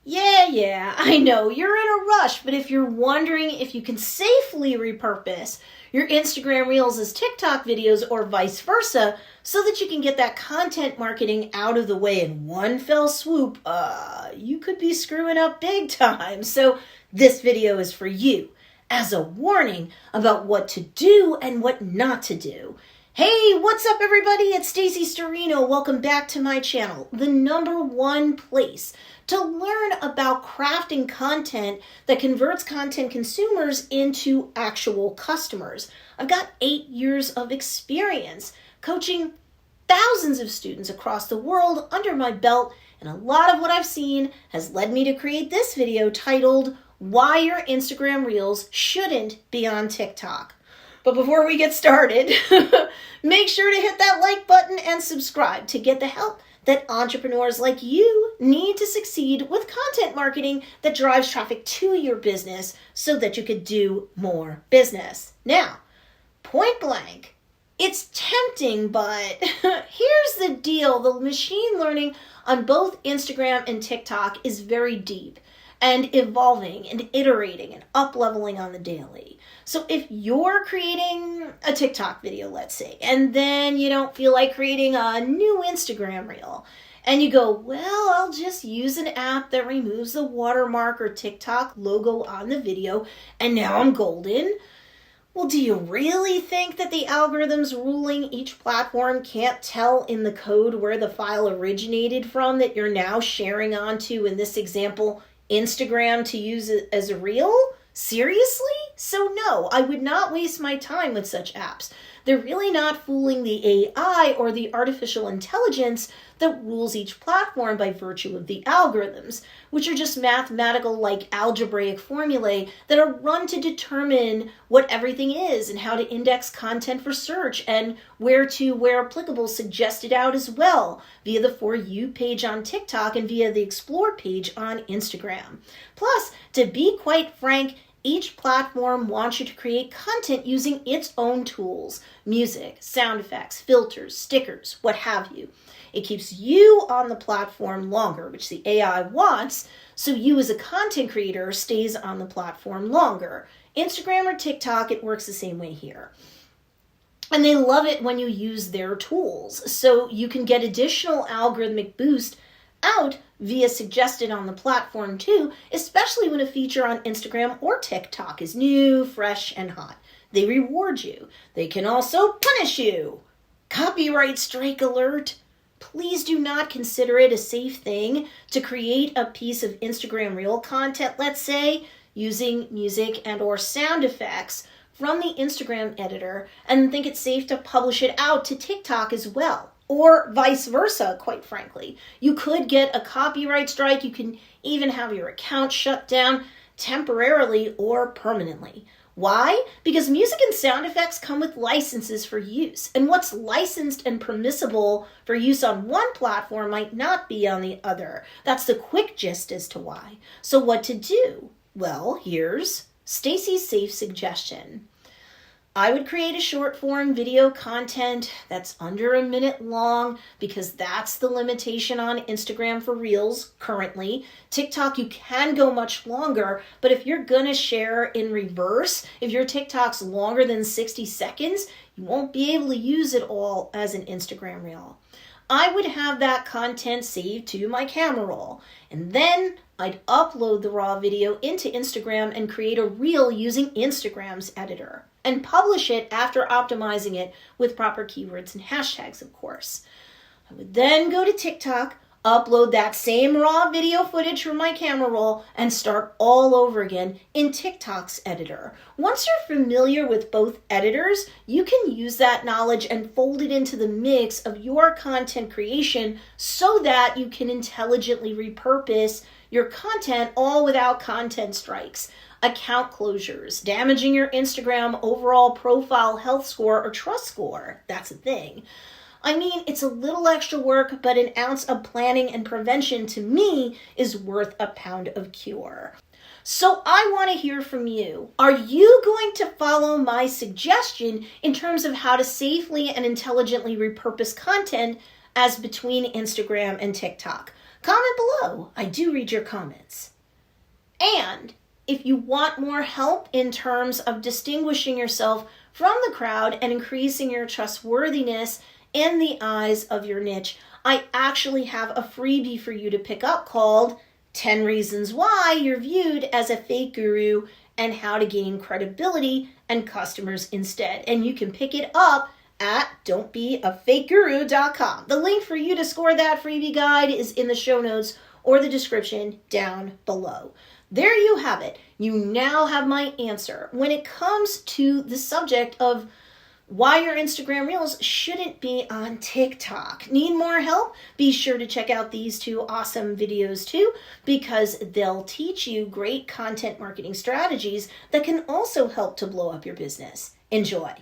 Yeah, I know you're in a rush, but if you're wondering if you can safely repurpose your Instagram Reels as TikTok videos or vice versa so that you can get that content marketing out of the way in one fell swoop, you could be screwing up big time. So this video is for you as a warning about what to do and what not to do. Hey, what's up everybody? It's Stacey Storino. Welcome back to my channel, the #1 place to learn about crafting content that converts content consumers into actual customers. I've got 8 years of experience coaching thousands of students across the world under my belt, and a lot of what I've seen has led me to create this video titled, Why Your Instagram Reels Shouldn't Be on TikTok. But before we get started, make sure to hit that like button and subscribe to get the help that entrepreneurs like you need to succeed with content marketing that drives traffic to your business so that you could do more business. Now, point blank, it's tempting, but here's the deal. The machine learning on both Instagram and TikTok is very deep and evolving and iterating and up-leveling on the daily. So if you're creating a TikTok video, let's say, and then you don't feel like creating a new Instagram reel, and you go, well, I'll just use an app that removes the watermark or TikTok logo on the video, and now I'm golden. Well, do you really think that the algorithms ruling each platform can't tell in the code where the file originated from that you're now sharing onto, in this example, Instagram to use it as a reel? Seriously? So no, I would not waste my time with such apps. They're really not fooling the AI or the artificial intelligence that rules each platform by virtue of the algorithms, which are just mathematical like algebraic formulae that are run to determine what everything is and how to index content for search and where applicable, suggest it out as well via the For You page on TikTok and via the Explore page on Instagram. Plus, to be quite frank, each platform wants you to create content using its own tools, music, sound effects, filters, stickers, what have you. It keeps you on the platform longer, which the AI wants, so you as a content creator stays on the platform longer. Instagram or TikTok, it works the same way here. And they love it when you use their tools, so you can get additional algorithmic boost out via suggested on the platform too, especially when a feature on Instagram or TikTok is new, fresh, and hot. They reward you. They can also punish you. Copyright strike alert. Please do not consider it a safe thing to create a piece of Instagram Reel content, let's say, using music and or sound effects from the Instagram editor and think it's safe to publish it out to TikTok as well. Or vice versa, quite frankly. You could get a copyright strike. You can even have your account shut down temporarily or permanently. Why? Because music and sound effects come with licenses for use. And what's licensed and permissible for use on one platform might not be on the other. That's the quick gist as to why. So what to do? Well, here's Stacey's safe suggestion. I would create a short form video content that's under a minute long because that's the limitation on Instagram for Reels currently. TikTok, you can go much longer, but if you're gonna share in reverse, if your TikTok's longer than 60 seconds, you won't be able to use it all as an Instagram Reel. I would have that content saved to my camera roll, and then I'd upload the raw video into Instagram and create a reel using Instagram's editor and publish it after optimizing it with proper keywords and hashtags, of course. I would then go to TikTok, upload that same raw video footage from my camera roll, and start all over again in TikTok's editor. Once you're familiar with both editors, you can use that knowledge and fold it into the mix of your content creation so that you can intelligently repurpose your content all without content strikes, account closures, damaging your Instagram overall profile health score or trust score. That's a thing. I mean, it's a little extra work, but an ounce of planning and prevention to me is worth a pound of cure. So I want to hear from you. Are you going to follow my suggestion in terms of how to safely and intelligently repurpose content as between Instagram and TikTok? Comment below. I do read your comments. And if you want more help in terms of distinguishing yourself from the crowd and increasing your trustworthiness in the eyes of your niche, I actually have a freebie for you to pick up called 10 Reasons Why You're Viewed as a Fake Guru and How to Gain Credibility and Customers Instead. And you can pick it up at don'tbeafakeguru.com. The link for you to score that freebie guide is in the show notes or the description down below. There you have it. You now have my answer when it comes to the subject of why your Instagram Reels shouldn't be on TikTok. Need more help? Be sure to check out these two awesome videos too, because they'll teach you great content marketing strategies that can also help to blow up your business. Enjoy.